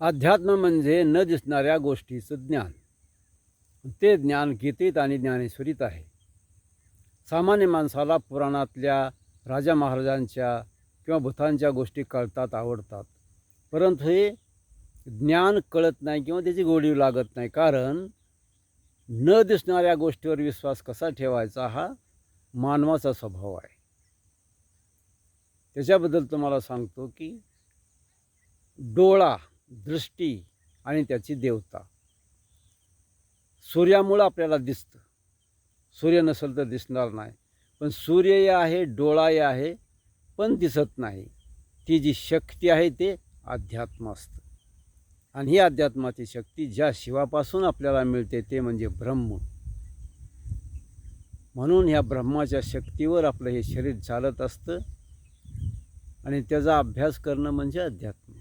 अध्यात्म म्हणजे न दिसणाऱ्या गोष्टीचं ज्ञान. ते ज्ञान गीतेत आणि ज्ञानेश्वरीत आहे. सामान्य माणसाला पुराणातल्या राजा महाराजांच्या किंवा भूतांच्या गोष्टी कळतात, आवडतात. परंतु हे ज्ञान कळत नाही किंवा त्याची गोडी लागत नाही. कारण न दिसणाऱ्या गोष्टीवर विश्वास कसा ठेवायचा हा मानवाचा स्वभाव आहे. त्याच्याबद्दल तुम्हाला सांगतो की डोळा, दृष्टी आणि त्याची देवता. सूर्यामुळं आपल्याला दिसतं. सूर्य नसेल तर दिसणार नाही. पण सूर्यही आहे, डोळाही आहे, पण दिसत नाही. ती जी शक्ती आहे ते अध्यात्म असतं. आणि ही अध्यात्माची शक्ती ज्या शिवापासून आपल्याला मिळते ते म्हणजे ब्रह्म. म्हणून ह्या ब्रह्माच्या शक्तीवर आपलं हे शरीर चालत असतं आणि त्याचा अभ्यास करणं म्हणजे अध्यात्म.